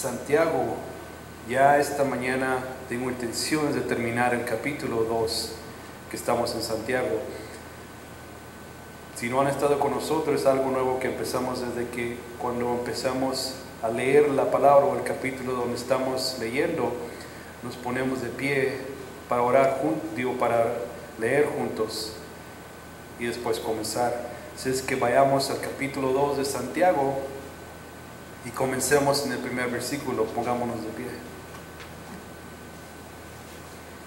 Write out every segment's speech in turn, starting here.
Santiago. Ya esta mañana tengo intenciones de terminar el capítulo 2 que estamos en Santiago. Si no han estado con nosotros, es algo nuevo que empezamos desde que cuando empezamos a leer la palabra o el capítulo donde estamos leyendo, nos ponemos de pie para orar juntos, para leer juntos y después comenzar. Así es que vayamos al capítulo 2 de Santiago y comencemos en el primer versículo. Pongámonos de pie.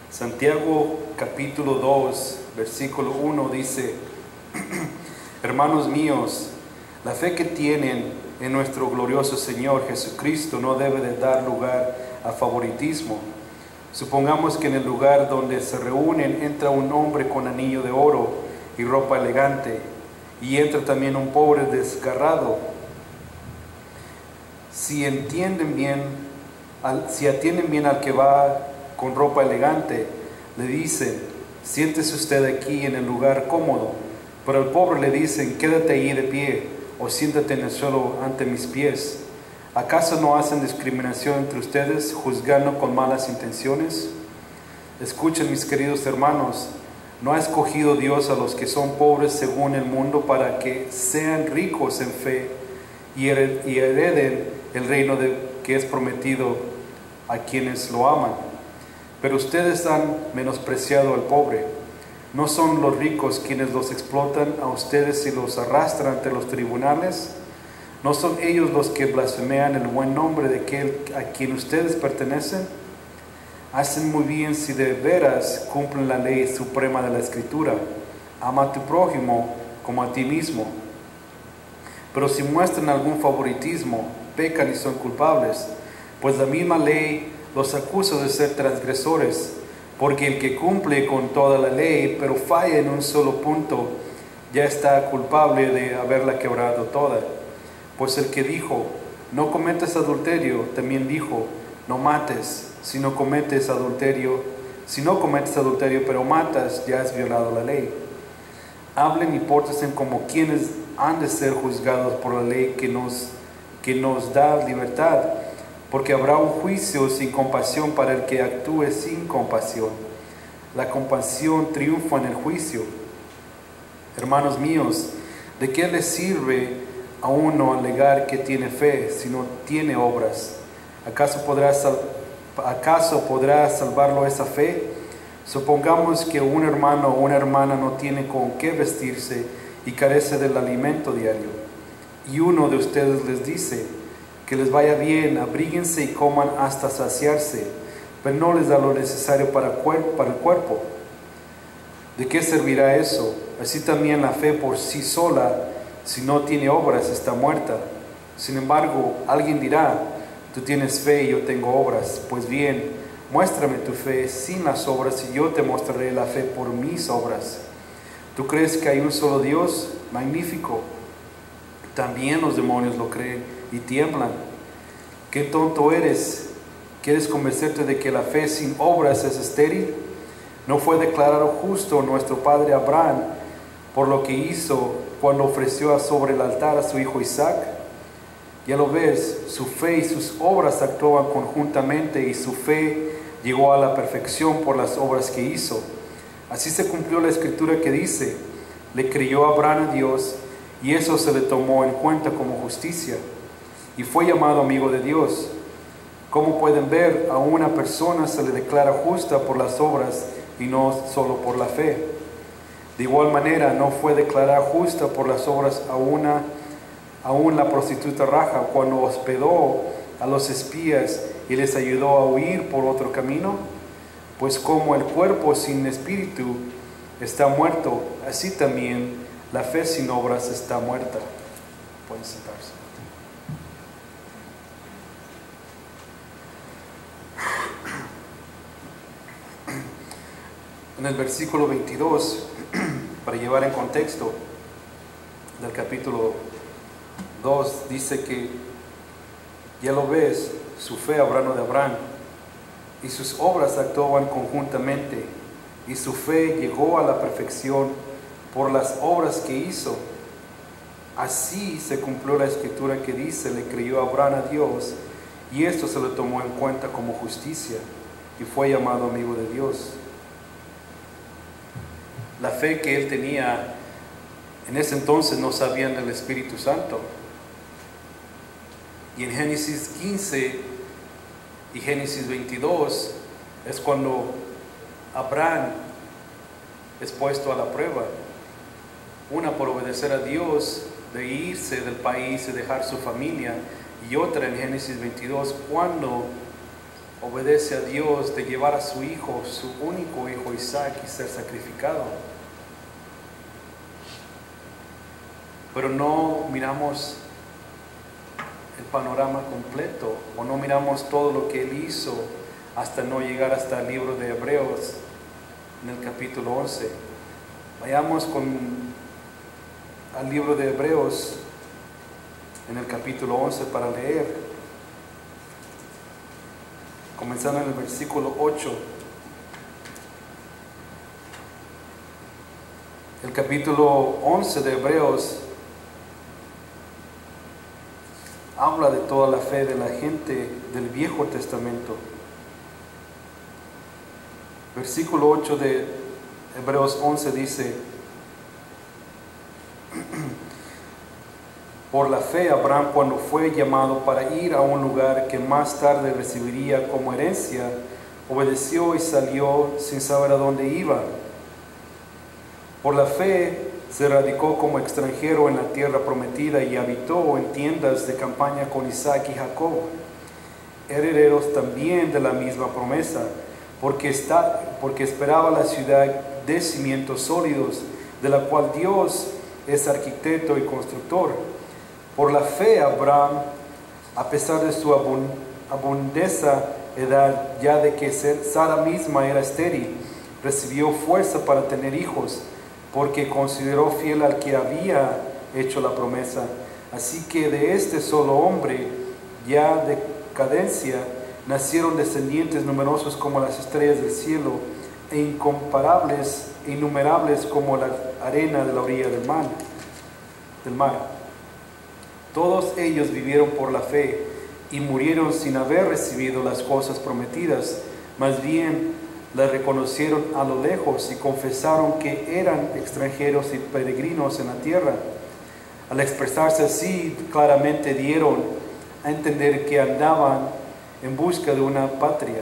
Santiago capítulo 2, versículo 1 dice: Hermanos míos, la fe que tienen en nuestro glorioso Señor Jesucristo no debe de dar lugar a favoritismo. Supongamos que en el lugar donde se reúnen entra un hombre con anillo de oro y ropa elegante, y entra también un pobre desgarrado. Si atienden bien al que va con ropa elegante, le dicen: siéntese usted aquí en el lugar cómodo. Pero al pobre le dicen: quédate ahí de pie, o siéntate en el suelo ante mis pies. ¿Acaso no hacen discriminación entre ustedes, juzgando con malas intenciones? Escuchen, mis queridos hermanos, ¿no ha escogido Dios a los que son pobres según el mundo para que sean ricos en fe y hereden el reino que es prometido a quienes lo aman? Pero ustedes han menospreciado al pobre. ¿No son los ricos quienes los explotan a ustedes y los arrastran ante los tribunales? ¿No son ellos los que blasfeman el buen nombre de aquel a quien ustedes pertenecen? Hacen muy bien si de veras cumplen la ley suprema de la Escritura: ama a tu prójimo como a ti mismo. Pero si muestran algún favoritismo, pecan y son culpables, pues la misma ley los acusa de ser transgresores. Porque el que cumple con toda la ley, pero falla en un solo punto, ya está culpable de haberla quebrado toda. Pues el que dijo: no cometas adulterio, también dijo: no mates. Si no cometes adulterio, pero matas, ya has violado la ley. Hablen y pórtense como quienes han de ser juzgados por la ley que nos da libertad, porque habrá un juicio sin compasión para el que actúe sin compasión. La compasión triunfa en el juicio. Hermanos míos, ¿de qué le sirve a uno alegar que tiene fe si no tiene obras? ¿Acaso podrá salvarlo esa fe? Supongamos que un hermano o una hermana no tiene con qué vestirse y carece del alimento diario, y uno de ustedes les dice: que les vaya bien, abríguense y coman hasta saciarse, pero no les da lo necesario para el cuerpo. ¿De qué servirá eso? Así también la fe por sí sola, si no tiene obras, está muerta. Sin embargo, alguien dirá: tú tienes fe y yo tengo obras. Pues bien, muéstrame tu fe sin las obras y yo te mostraré la fe por mis obras. ¿Tú crees que hay un solo Dios? Magnífico. También los demonios lo creen y tiemblan. ¿Qué tonto eres? ¿Quieres convencerte de que la fe sin obras es estéril? ¿No fue declarado justo nuestro padre Abraham por lo que hizo cuando ofreció sobre el altar a su hijo Isaac? Ya lo ves, su fe y sus obras actuaban conjuntamente, y su fe llegó a la perfección por las obras que hizo. Así se cumplió la escritura que dice: le creyó Abraham a Dios, y eso se le tomó en cuenta como justicia, y fue llamado amigo de Dios. Como pueden ver, a una persona se le declara justa por las obras y no solo por la fe. De igual manera, no fue declarada justa por las obras aún la prostituta Rahab, cuando hospedó a los espías y les ayudó a huir por otro camino. Pues como el cuerpo sin espíritu está muerto, así también la fe sin obras está muerta. Pueden sentarse. En el versículo 22, para llevar en contexto del capítulo 2, dice que ya lo ves, su fe hablando de Abraham, y sus obras actuaban conjuntamente, y su fe llegó a la perfección por las obras que hizo. Así se cumplió la escritura que dice: le creyó Abraham a Dios, y esto se le tomó en cuenta como justicia y fue llamado amigo de Dios. La fe que él tenía, en ese entonces no sabían del Espíritu Santo. Y en Génesis 15 y Génesis 22 es cuando Abraham es puesto a la prueba. Una por obedecer a Dios, de irse del país y dejar su familia, y otra en Génesis 22 cuando obedece a Dios de llevar a su hijo, su único hijo Isaac, y ser sacrificado. Pero no miramos el panorama completo, o no miramos todo lo que él hizo hasta no llegar hasta el libro de Hebreos en el capítulo 11. Vayamos al libro de Hebreos en el capítulo 11 para leer, comenzando en el versículo 8. El capítulo 11 de Hebreos habla de toda la fe de la gente del Viejo Testamento. Versículo 8 de Hebreos 11 dice: por la fe Abraham, cuando fue llamado para ir a un lugar que más tarde recibiría como herencia, obedeció y salió sin saber a dónde iba. Por la fe se radicó como extranjero en la tierra prometida y habitó en tiendas de campaña con Isaac y Jacob, herederos también de la misma promesa, porque esperaba la ciudad de cimientos sólidos, de la cual Dios es arquitecto y constructor. Por la fe Abraham, a pesar de su abundesa edad, ya de que Sara misma era estéril, recibió fuerza para tener hijos, porque consideró fiel al que había hecho la promesa. Así que de este solo hombre, ya de cadencia, nacieron descendientes numerosos como las estrellas del cielo, e incomparables e innumerables como la arena de la orilla del mar. Todos ellos vivieron por la fe y murieron sin haber recibido las cosas prometidas, más bien las reconocieron a lo lejos y confesaron que eran extranjeros y peregrinos en la tierra. Al expresarse así, claramente dieron a entender que andaban en busca de una patria.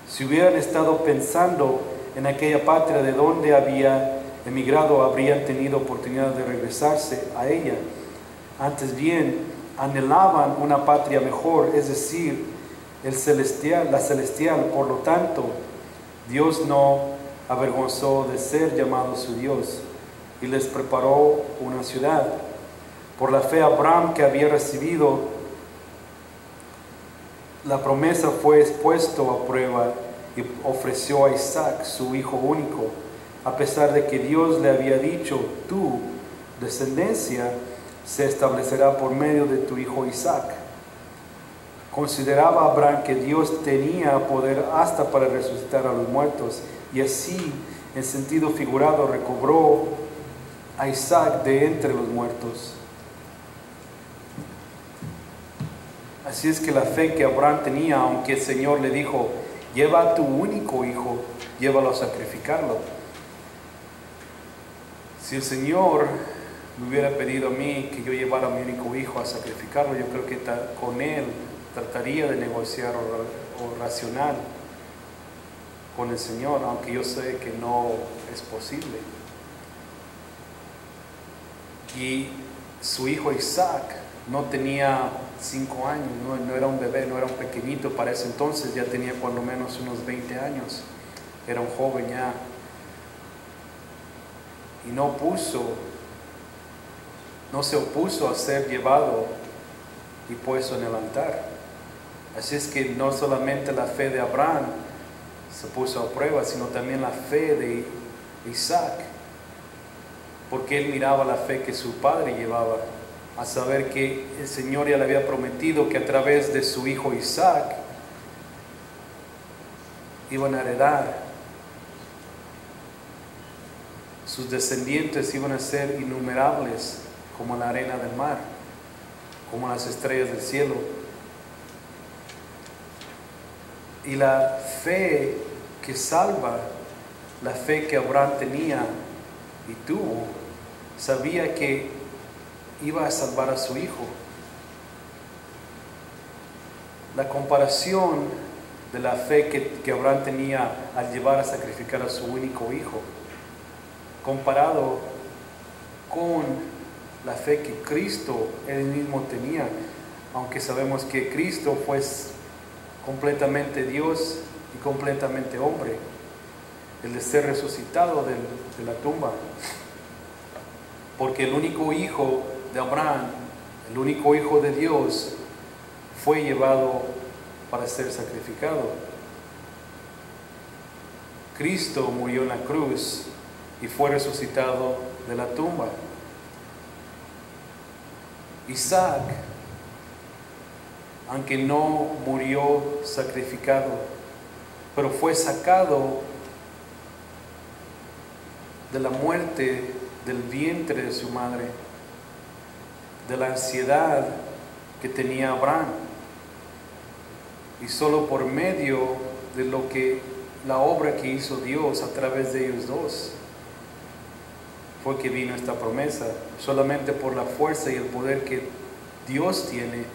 Si hubieran estado pensando en aquella patria de donde había emigrado, habrían tenido oportunidad de regresarse a ella. Antes bien, anhelaban una patria mejor, es decir, la celestial. Por lo tanto, Dios no avergonzó de ser llamado su Dios y les preparó una ciudad. Por la fe Abraham, que había recibido la promesa, fue expuesto a prueba y ofreció a Isaac, su hijo único, a pesar de que Dios le había dicho: tu descendencia se establecerá por medio de tu hijo Isaac. Consideraba Abraham que Dios tenía poder hasta para resucitar a los muertos, y así, en sentido figurado, recobró a Isaac de entre los muertos. Así es que la fe que Abraham tenía, aunque el Señor le dijo: lleva a tu único hijo, llévalo a sacrificarlo. Si el Señor me hubiera pedido a mí que yo llevara a mi único hijo a sacrificarlo, yo creo que con él trataría de negociar o racional con el Señor, aunque yo sé que no es posible. Y su hijo Isaac no tenía 5 años, no era un bebé, no era un pequeñito para ese entonces, ya tenía cuando menos unos 20 años, era un joven ya, y no se opuso a ser llevado y puesto en el altar. Así es que no solamente la fe de Abraham se puso a prueba, sino también la fe de Isaac, porque él miraba la fe que su padre llevaba, a saber que el Señor ya le había prometido que a través de su hijo Isaac iban a heredar, sus descendientes iban a ser innumerables como la arena del mar, como las estrellas del cielo. Y la fe que salva, la fe que Abraham tenía y tuvo, sabía que iba a salvar a su hijo. La comparación de la fe que Abraham tenía al llevar a sacrificar a su único hijo, comparado con la fe que Cristo él mismo tenía, aunque sabemos que Cristo fue completamente Dios y completamente hombre, el de ser resucitado de la tumba, porque el único hijo de Abraham, el único hijo de Dios, fue llevado para ser sacrificado. Cristo murió en la cruz y fue resucitado de la tumba. Isaac, aunque no murió sacrificado, pero fue sacado de la muerte del vientre de su madre, de la ansiedad que tenía Abraham. Y solo por medio de la obra que hizo Dios a través de ellos dos, fue que vino esta promesa. Solamente por la fuerza y el poder que Dios tiene,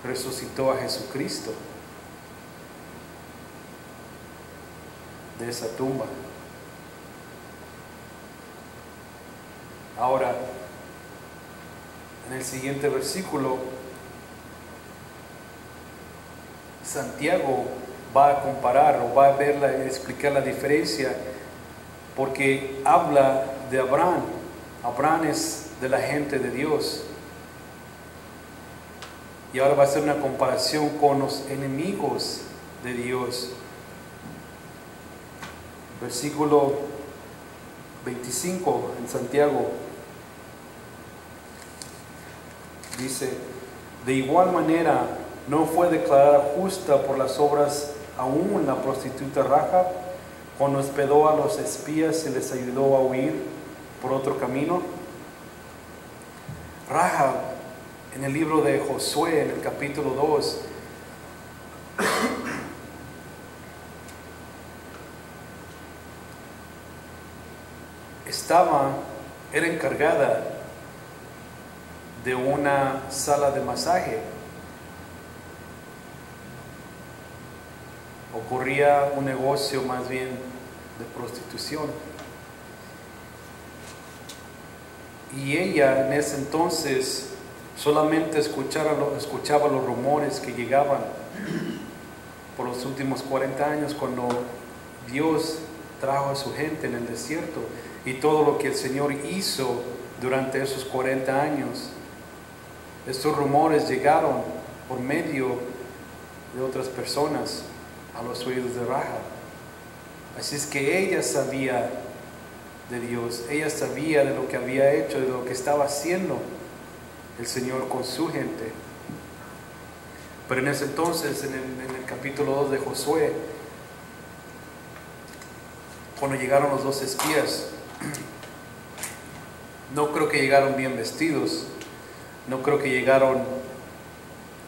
resucitó a Jesucristo de esa tumba. Ahora, en el siguiente versículo, Santiago va a comparar o va a explicar la diferencia, porque habla de Abraham. Abraham es de la gente de Dios. Y ahora va a hacer una comparación con los enemigos de Dios. Versículo 25 en Santiago dice: de igual manera no fue declarada justa por las obras aún la prostituta Rahab, cuando hospedó a los espías y les ayudó a huir por otro camino. Rahab, en el libro de Josué, en el capítulo 2, era encargada de una sala de masaje. Ocurría un negocio más bien de prostitución. Y ella en ese entonces solamente escuchaba los rumores que llegaban por los últimos 40 años, cuando Dios trajo a su gente en el desierto, y todo lo que el Señor hizo durante esos 40 años. Estos rumores llegaron por medio de otras personas a los oídos de Rahab. Así es que ella sabía de Dios, ella sabía de lo que había hecho, de lo que estaba haciendo el Señor con su gente. Pero en ese entonces, en el capítulo 2 de Josué, cuando llegaron los dos espías, no creo que llegaron bien vestidos, no creo que llegaron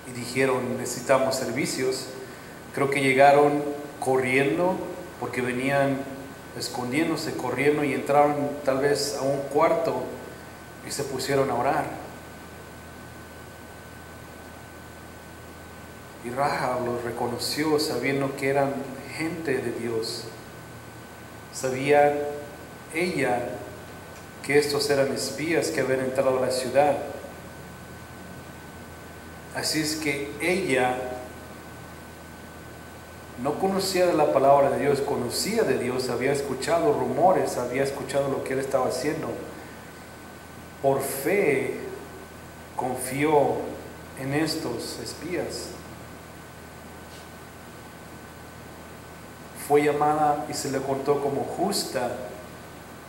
y dijeron necesitamos servicios. Creo que llegaron corriendo, porque venían escondiéndose, corriendo, y entraron tal vez a un cuarto y se pusieron a orar. Y Rahab los reconoció, sabiendo que eran gente de Dios. Sabía ella que estos eran espías que habían entrado a la ciudad. Así es que ella no conocía de la palabra de Dios, conocía de Dios, había escuchado rumores, había escuchado lo que Él estaba haciendo. Por fe confió en estos espías. Fue llamada y se le contó como justa,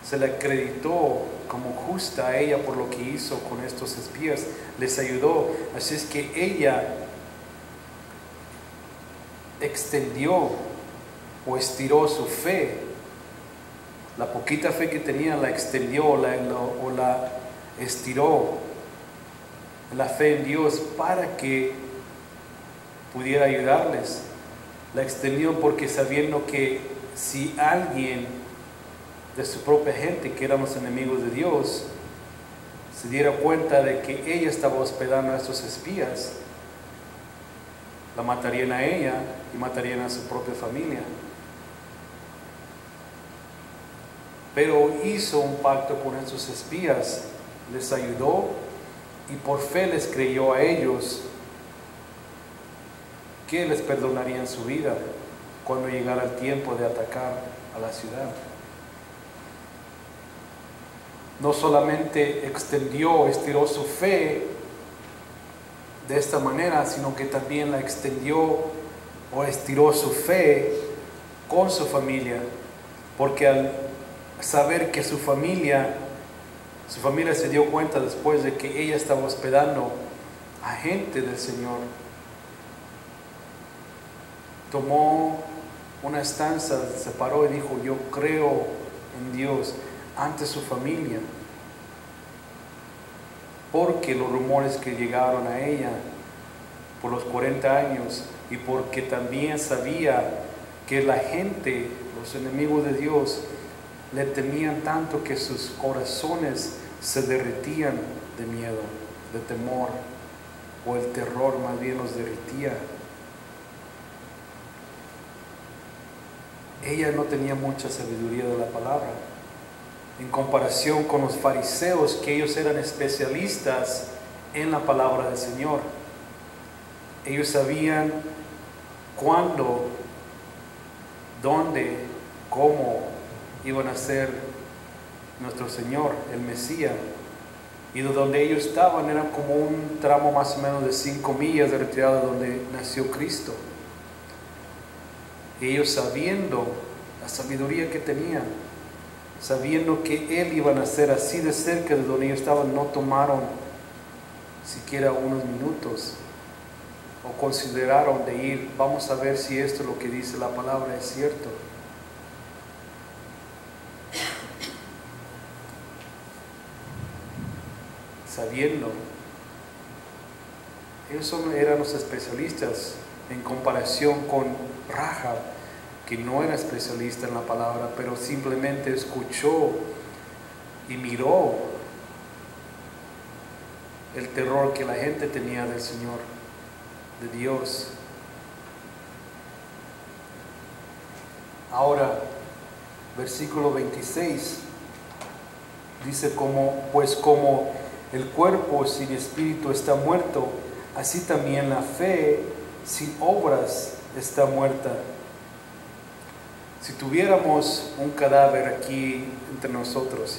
se le acreditó como justa a ella por lo que hizo con estos espías, les ayudó. Así es que ella extendió o estiró su fe. La poquita fe que tenía la extendió o la estiró, la fe en Dios, para que pudiera ayudarles. La extendió porque sabiendo que si alguien de su propia gente, que eran los enemigos de Dios, se diera cuenta de que ella estaba hospedando a estos espías, la matarían a ella y matarían a su propia familia. Pero hizo un pacto con estos espías, les ayudó y por fe les creyó a ellos que les perdonarían su vida cuando llegara el tiempo de atacar a la ciudad. No solamente estiró su fe de esta manera, sino que también la extendió o estiró su fe con su familia, porque al saber que su familia se dio cuenta después de que ella estaba hospedando a gente del Señor, tomó una estanza, se paró y dijo: yo creo en Dios, ante su familia, porque los rumores que llegaron a ella por los 40 años y porque también sabía que la gente, los enemigos de Dios, le temían tanto que sus corazones se derretían de miedo, de temor, o el terror más bien los derretía. Ella no tenía mucha sabiduría de la palabra en comparación con los fariseos, que ellos eran especialistas en la palabra del Señor. Ellos sabían cuándo, dónde, cómo iban a ser nuestro Señor, el Mesías. Y de donde ellos estaban era como un tramo más o menos de 5 millas de retirada de donde nació Cristo. Ellos, sabiendo la sabiduría que tenían, sabiendo que Él iba a nacer así de cerca de donde ellos estaban, no tomaron siquiera unos minutos o consideraron de ir, vamos a ver si esto, lo que dice la palabra, es cierto. Sabiendo, ellos eran los especialistas en comparación con Rahab, que no era especialista en la palabra, pero simplemente escuchó y miró el terror que la gente tenía del Señor, de Dios. Ahora, versículo 26 dice: pues como el cuerpo sin espíritu está muerto, así también la fe sin obras está muerta. Si tuviéramos un cadáver aquí entre nosotros,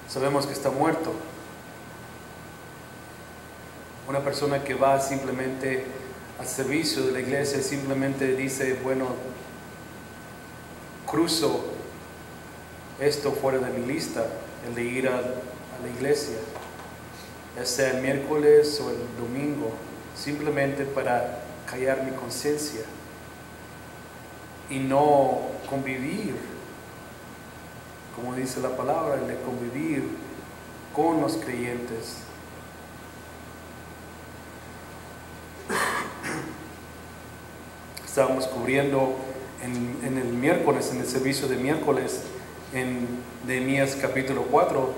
sabemos que está muerto. Una persona que va simplemente al servicio de la iglesia simplemente dice: bueno, cruzo esto fuera de mi lista, el de ir a la iglesia, ya sea el miércoles o el domingo, simplemente para callar mi conciencia y no convivir, como dice la palabra, de convivir con los creyentes. Estábamos cubriendo en el miércoles, en el servicio de miércoles, en Nehemías capítulo 4,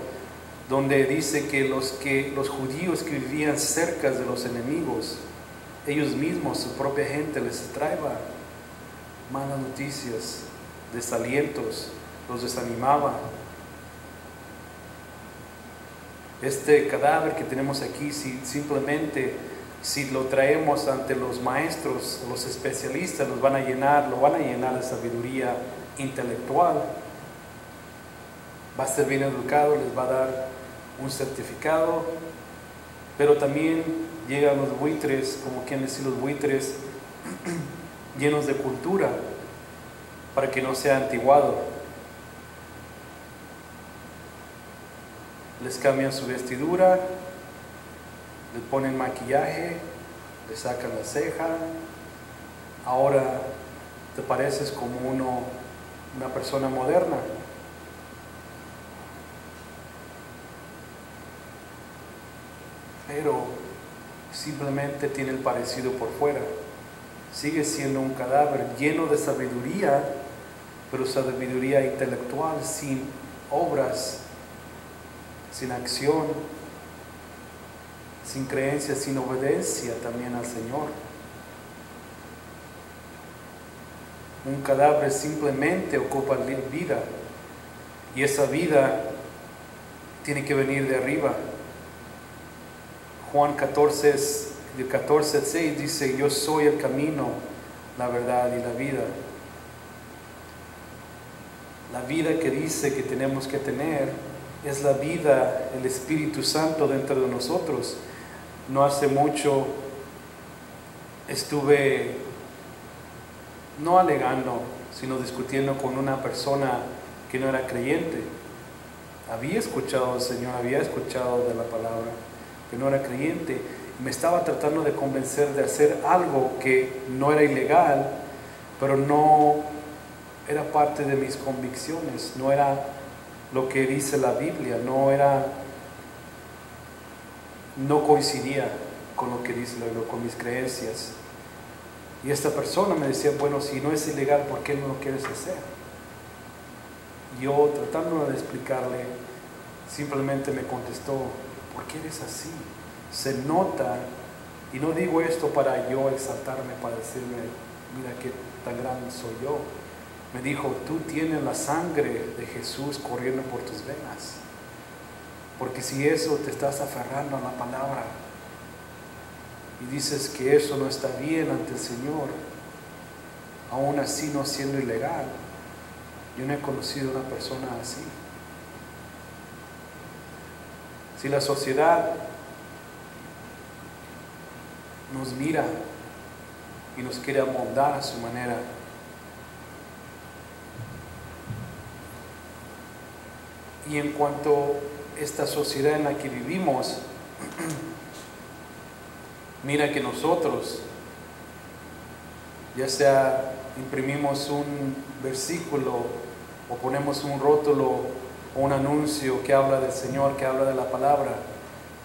donde dice que los judíos que vivían cerca de los enemigos, ellos mismos, su propia gente, les traía malas noticias, desalientos, los desanimaba. Este cadáver que tenemos aquí, si lo traemos ante los maestros, los especialistas, lo van a llenar de sabiduría intelectual. Va a ser bien educado, les va a dar un certificado, pero también llegan los buitres, como quieren decir los buitres, llenos de cultura, para que no sea antiguado. Les cambian su vestidura, les ponen maquillaje, les sacan la ceja. Ahora te pareces como una persona moderna. Pero simplemente tiene el parecido por fuera. Sigue siendo un cadáver lleno de sabiduría, pero sabiduría intelectual, sin obras, sin acción, sin creencia, sin obediencia también al Señor. Un cadáver simplemente ocupa vida, y esa vida tiene que venir de arriba. Juan 14:6 dice: yo soy el camino, la verdad y la vida. La vida que dice que tenemos que tener es la vida, el Espíritu Santo dentro de nosotros. No hace mucho estuve, no alegando, sino discutiendo con una persona que no era creyente. Había escuchado al Señor, había escuchado de la palabra, pero no era creyente. Me estaba tratando de convencer de hacer algo que no era ilegal, pero no era parte de mis convicciones, no era lo que dice la Biblia, no coincidía con lo que dice, con mis creencias. Y esta persona me decía: bueno, si no es ilegal, ¿por qué no lo quieres hacer? Yo, tratando de explicarle, simplemente me contestó: ¿por qué eres así? Se nota, y no digo esto para yo exaltarme, para decirme: mira qué tan grande soy yo. Me dijo: tú tienes la sangre de Jesús corriendo por tus venas, porque si eso te estás aferrando a la palabra y dices que eso no está bien ante el Señor, aún así no siendo ilegal. Yo no he conocido una persona así. Si la sociedad nos mira y nos quiere amoldar a su manera, y en cuanto a esta sociedad en la que vivimos, mira que nosotros, ya sea imprimimos un versículo o ponemos un rótulo o un anuncio que habla del Señor, que habla de la palabra,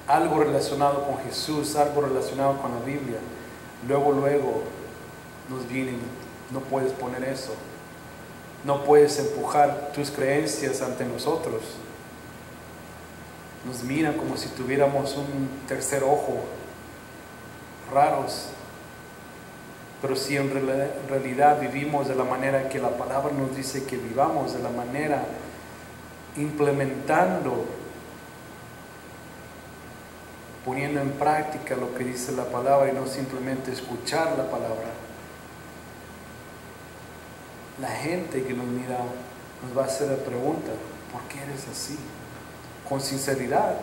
algo relacionado con Jesús, algo relacionado con la Biblia, luego nos vienen: no puedes poner eso, no puedes empujar tus creencias ante nosotros. Nos miran como si tuviéramos un tercer ojo, raros. Pero si en realidad vivimos de la manera que la palabra nos dice que vivamos, de la manera implementando, poniendo en práctica lo que dice la palabra y no simplemente escuchar la palabra, la gente que nos mira nos va a hacer la pregunta: ¿por qué eres así? Con sinceridad,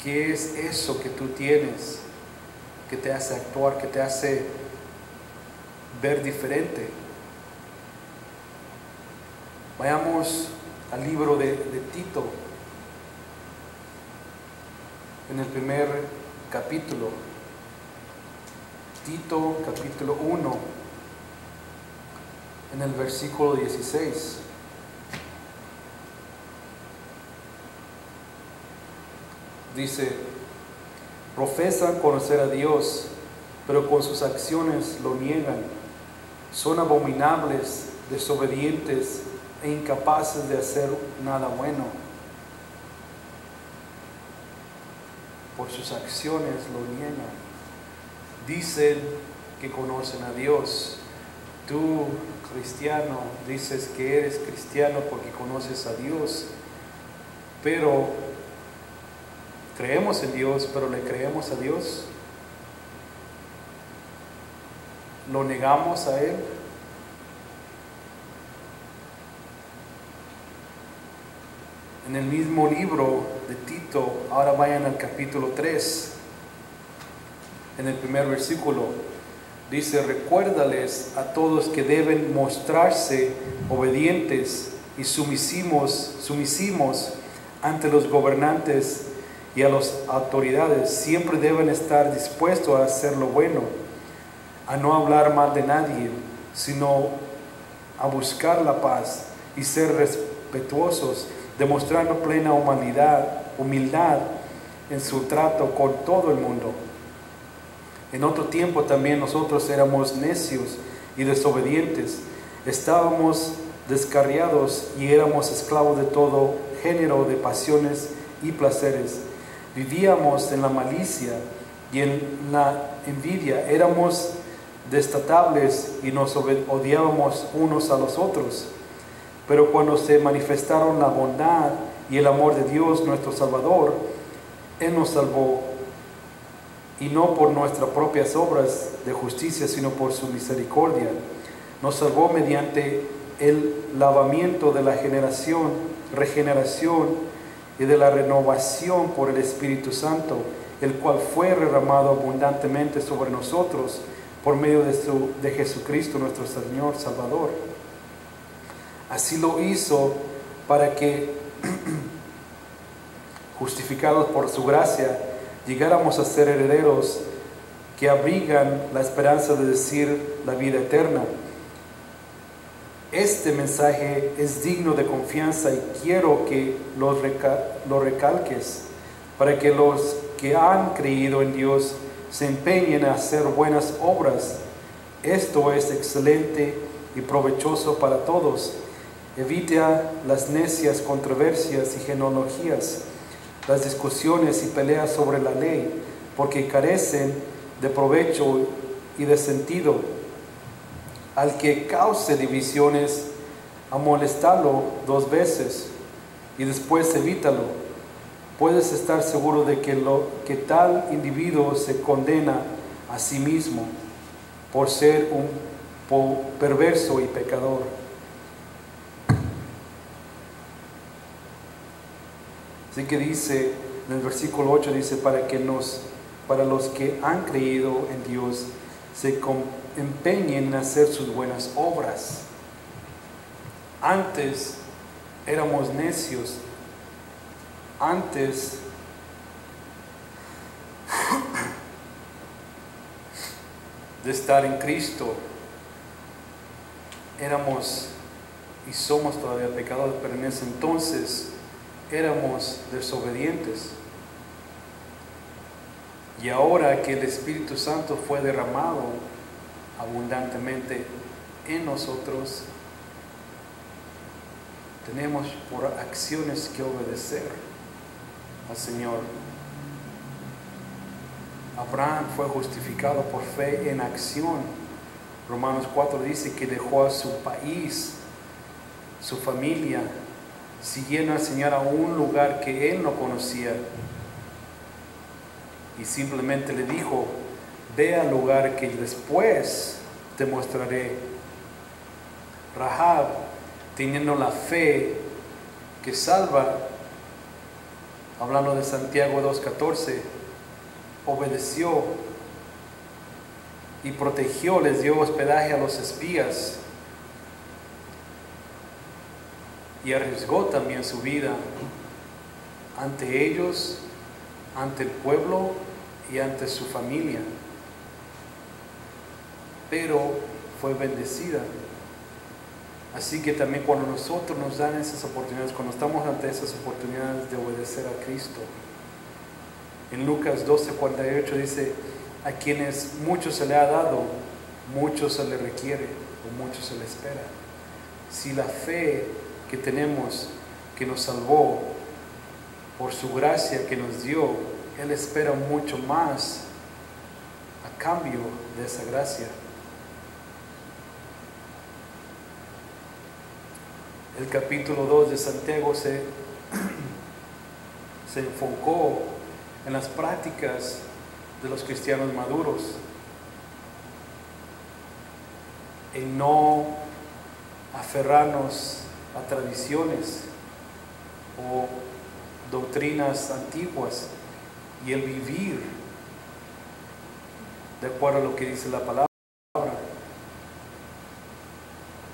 ¿qué es eso que tú tienes que te hace actuar, que te hace ver diferente? Vayamos al libro de Tito, en el primer capítulo. Tito capítulo 1, en el versículo 16. Dice: profesan conocer a Dios, pero con sus acciones lo niegan. Son abominables, desobedientes e incapaces de hacer nada bueno. Por sus acciones lo niegan. Dicen que conocen a Dios. Tú, cristiano, dices que eres cristiano porque conoces a Dios, pero creemos en Dios, pero ¿le creemos a Dios? ¿Lo negamos a Él? En el mismo libro de Tito, ahora vayan al capítulo 3, en el primer versículo, dice: recuérdales a todos que deben mostrarse obedientes y sumisivos ante los gobernantes y a las autoridades. Siempre deben estar dispuestos a hacer lo bueno, a no hablar mal de nadie, sino a buscar la paz y ser respetuosos, demostrando plena humildad en su trato con todo el mundo. En otro tiempo también nosotros éramos necios y desobedientes, estábamos descarriados y éramos esclavos de todo género de pasiones y placeres. Vivíamos en la malicia y en la envidia, éramos detestables y nos odiábamos unos a los otros. Pero cuando se manifestaron la bondad y el amor de Dios nuestro Salvador, Él nos salvó, y no por nuestras propias obras de justicia, sino por su misericordia. Nos salvó mediante el lavamiento de la regeneración y de la renovación por el Espíritu Santo, el cual fue derramado abundantemente sobre nosotros por medio de Jesucristo nuestro Señor Salvador. Así lo hizo para que, justificados por su gracia, llegáramos a ser herederos que abrigan la esperanza de decir la vida eterna. Este mensaje es digno de confianza y quiero que lo recalques para que los que han creído en Dios se empeñen a hacer buenas obras. Esto es excelente y provechoso para todos. Evita las necias controversias y genealogías, las discusiones y peleas sobre la ley, porque carecen de provecho y de sentido. Al que cause divisiones, amonestarlo 2 veces y después evítalo. Puedes estar seguro de que tal individuo se condena a sí mismo por ser un perverso y pecador. Así que dice, en el versículo 8 dice, para los que han creído en Dios, se empeñen en hacer sus buenas obras. Antes éramos necios, antes de estar en Cristo, éramos y somos todavía pecadores, pero en ese entonces éramos desobedientes. Y ahora que el Espíritu Santo fue derramado abundantemente en nosotros, tenemos por acciones que obedecer al Señor. Abraham fue justificado por fe en acción. Romanos 4 dice que dejó a su país, su familia, siguiendo al Señor a un lugar que él no conocía. Y simplemente le dijo, ve al lugar que después te mostraré. Rahab, teniendo la fe que salva, hablando de Santiago 2:14, obedeció y protegió, les dio hospedaje a los espías y arriesgó también su vida ante ellos, ante el pueblo y ante su familia, pero fue bendecida. Así que también cuando nosotros nos dan esas oportunidades, cuando estamos ante esas oportunidades de obedecer a Cristo, en Lucas 12:48 dice, a quienes mucho se le ha dado, mucho se le requiere o mucho se le espera. Si la fe que tenemos, que nos salvó, por su gracia que nos dio, Él espera mucho más a cambio de esa gracia. El capítulo 2 de Santiago se enfocó en las prácticas de los cristianos maduros, en no aferrarnos a tradiciones o doctrinas antiguas y el vivir de acuerdo a lo que dice la palabra.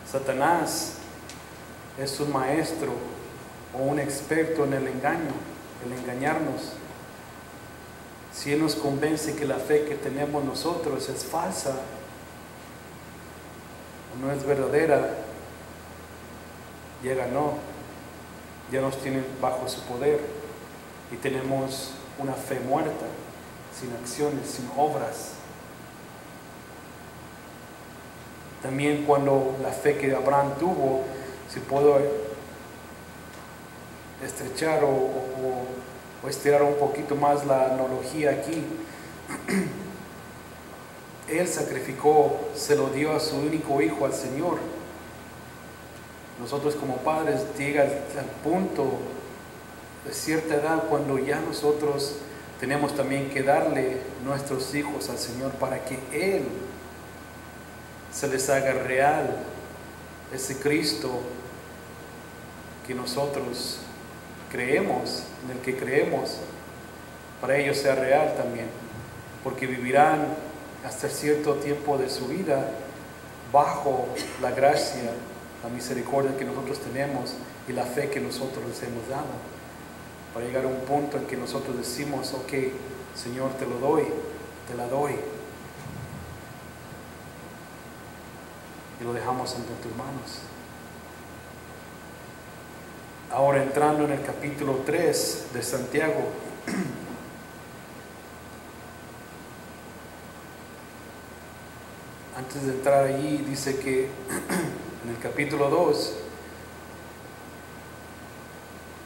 Satanás es un maestro o un experto en el engaño, el engañarnos. Si Él nos convence que la fe que tenemos nosotros es falsa o no es verdadera, ya ganó, ya nos tiene bajo su poder y tenemos una fe muerta, sin acciones, sin obras. También cuando la fe que Abraham tuvo, si puedo estrechar o estirar un poquito más la analogía aquí, él sacrificó, se lo dio a su único hijo, al Señor. Nosotros como padres llega al punto de cierta edad cuando ya nosotros tenemos también que darle nuestros hijos al Señor para que Él se les haga real ese Cristo que nosotros creemos, en el que creemos, para ellos sea real también, porque vivirán hasta cierto tiempo de su vida bajo la gracia, la misericordia que nosotros tenemos y la fe que nosotros les hemos dado, para llegar a un punto en que nosotros decimos: ok, Señor, te lo doy, te la doy, y lo dejamos ante tus manos. Ahora, entrando en el capítulo 3 de Santiago, antes de entrar allí, dice que en el capítulo 2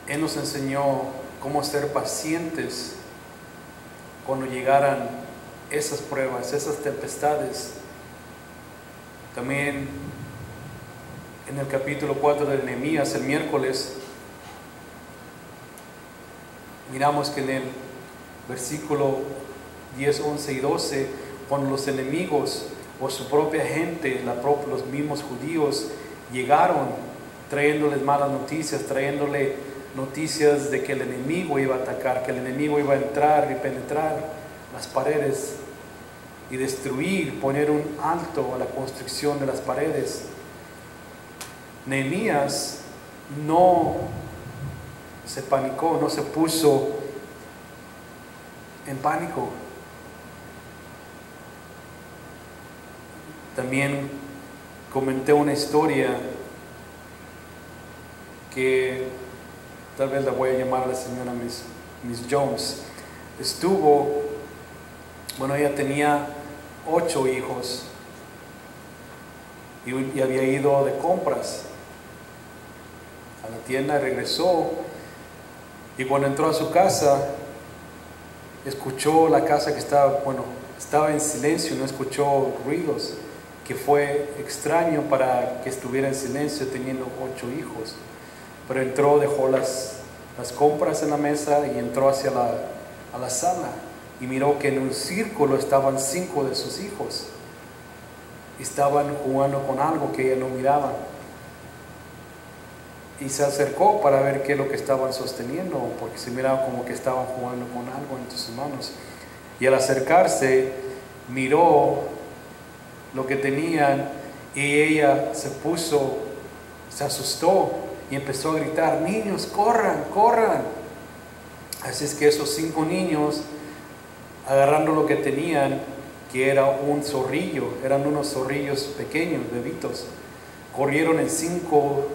Él nos enseñó cómo ser pacientes cuando llegaran esas pruebas, esas tempestades. También en el capítulo 4 de Nehemías, el miércoles, miramos que en el versículo 10, 11 y 12, cuando los enemigos o su propia gente, los mismos judíos, llegaron trayéndoles malas noticias, trayéndole noticias de que el enemigo iba a atacar, que el enemigo iba a entrar y penetrar las paredes y destruir, poner un alto a la construcción de las paredes. Nehemías no se panicó, no se puso en pánico. También comenté una historia que tal vez la voy a llamar a la señora Miss Jones. Ella tenía 8 hijos y había ido de compras a la tienda, regresó, y cuando entró a su casa, escuchó la casa que estaba en silencio, no escuchó ruidos, que fue extraño para que estuviera en silencio teniendo 8 hijos. Pero entró, dejó las compras en la mesa y entró hacia a la sala, y miró que en un círculo estaban 5 de sus hijos. Estaban jugando con algo que ella no miraba. Y se acercó para ver qué es lo que estaban sosteniendo, porque se miraba como que estaban jugando con algo entre sus manos. Y al acercarse, miró lo que tenían, y ella se asustó y empezó a gritar: niños, corran, corran. Así es que esos 5 niños, agarrando lo que tenían, que era un zorrillo, eran unos zorrillos pequeños, bebitos, corrieron en 5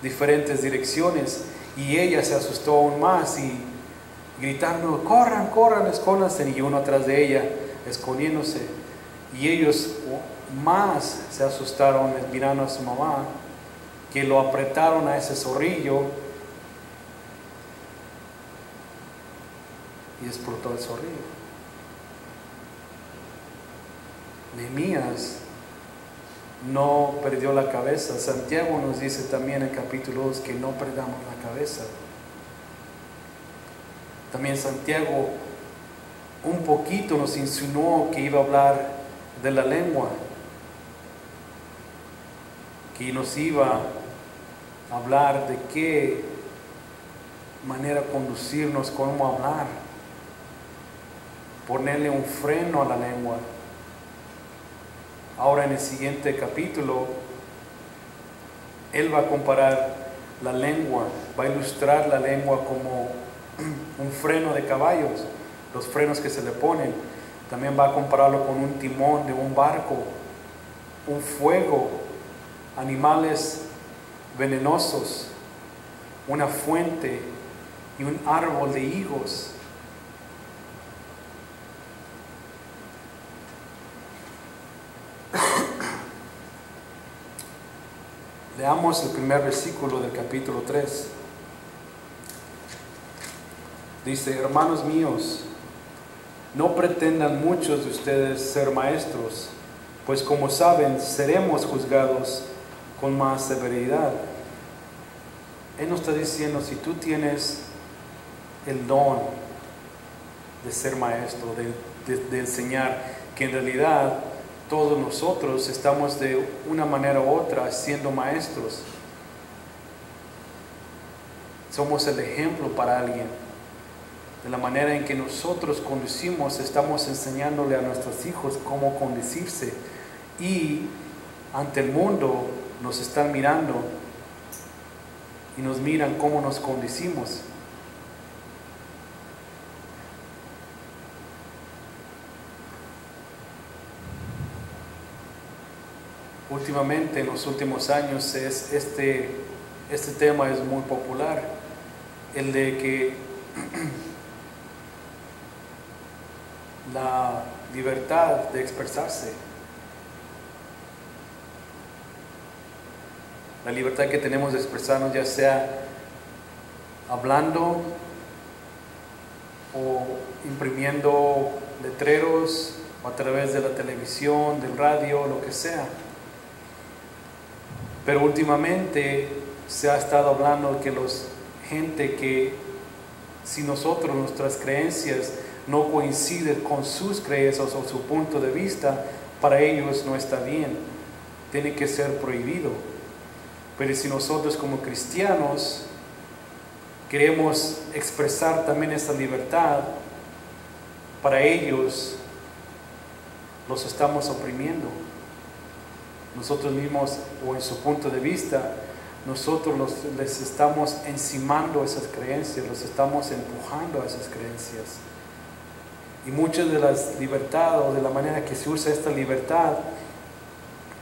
diferentes direcciones, y ella se asustó aún más y gritando: corran, corran, escóndanse, y uno atrás de ella escondiéndose, y ellos más se asustaron mirando a su mamá, que lo apretaron a ese zorrillo y explotó el zorrillo. Nehemías no perdió la cabeza. Santiago nos dice también en capítulo 2 que no perdamos la cabeza. También Santiago un poquito nos insinuó que iba a hablar de la lengua, que nos iba a hablar de qué manera conducirnos, cómo hablar, ponerle un freno a la lengua. Ahora en el siguiente capítulo, él va a comparar la lengua, va a ilustrar la lengua como un freno de caballos, los frenos que se le ponen. También va a compararlo con un timón de un barco, un fuego, animales venenosos, una fuente y un árbol de higos. Leamos el primer versículo del capítulo 3. Dice: hermanos míos, no pretendan muchos de ustedes ser maestros, pues como saben, seremos juzgados con más severidad. Él nos está diciendo, si tú tienes el don de ser maestro, de enseñar, que en realidad todos nosotros estamos de una manera u otra siendo maestros. Somos el ejemplo para alguien. De la manera en que nosotros conducimos, estamos enseñándole a nuestros hijos cómo conducirse. Y ante el mundo nos están mirando y nos miran cómo nos conducimos. Últimamente, en los últimos años, este tema es muy popular, el de que la libertad de expresarse, la libertad que tenemos de expresarnos, ya sea hablando o imprimiendo letreros, o a través de la televisión, del radio, lo que sea. Pero últimamente se ha estado hablando que gente que, si nosotros, nuestras creencias no coinciden con sus creencias o su punto de vista, para ellos no está bien, tiene que ser prohibido. Pero si nosotros como cristianos queremos expresar también esa libertad, para ellos los estamos oprimiendo. Nosotros mismos, o en su punto de vista, nosotros les estamos encimando esas creencias, los estamos empujando a esas creencias. Y muchas de las libertades, o de la manera que se usa esta libertad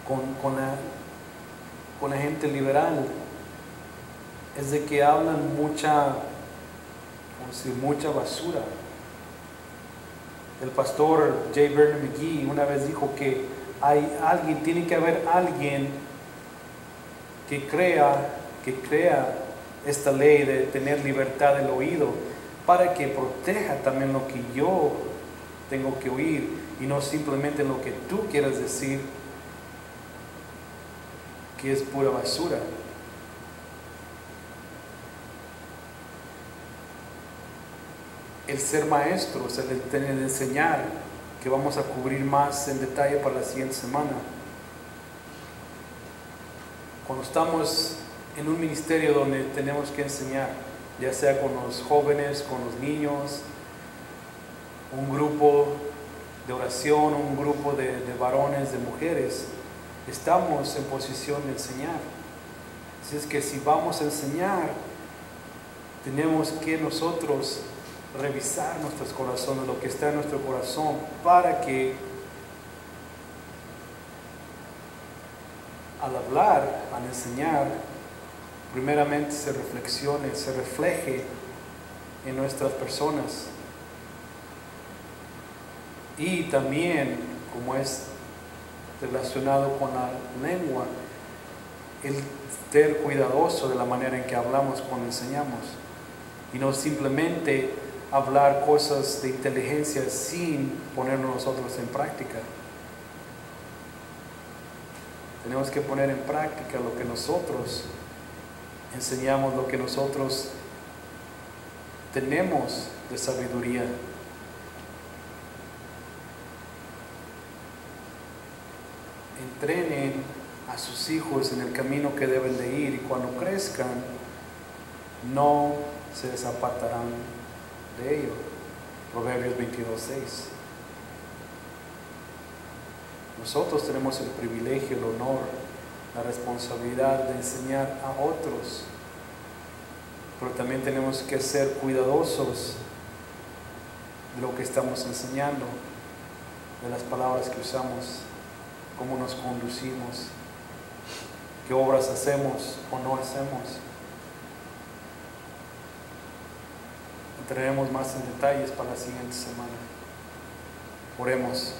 con la gente liberal, es de que hablan mucha basura. El pastor J. Vernon McGee una vez dijo que tiene que haber alguien que crea esta ley de tener libertad del oído, para que proteja también lo que yo tengo que oír, y no simplemente lo que tú quieras decir, que es pura basura. El ser maestros, el tener de enseñar, que vamos a cubrir más en detalle para la siguiente semana. Cuando estamos en un ministerio donde tenemos que enseñar, ya sea con los jóvenes, con los niños, un grupo de oración, un grupo de varones, de mujeres, estamos en posición de enseñar. Así es que si vamos a enseñar, tenemos que nosotros revisar nuestros corazones, lo que está en nuestro corazón, para que al hablar, al enseñar, primeramente se reflexione, se refleje en nuestras personas. Y también, como es relacionado con la lengua, el ser cuidadoso de la manera en que hablamos cuando enseñamos, y no simplemente hablar cosas de inteligencia sin ponerlo nosotros en práctica. Tenemos que poner en práctica lo que nosotros enseñamos, lo que nosotros tenemos de sabiduría. Entrenen a sus hijos en el camino que deben de ir, y cuando crezcan no se desapartarán de ello. Proverbios 22:6. Nosotros tenemos el privilegio, el honor, la responsabilidad de enseñar a otros, pero también tenemos que ser cuidadosos de lo que estamos enseñando, de las palabras que usamos, cómo nos conducimos, qué obras hacemos o no hacemos. Entraremos más en detalles para la siguiente semana. Oremos.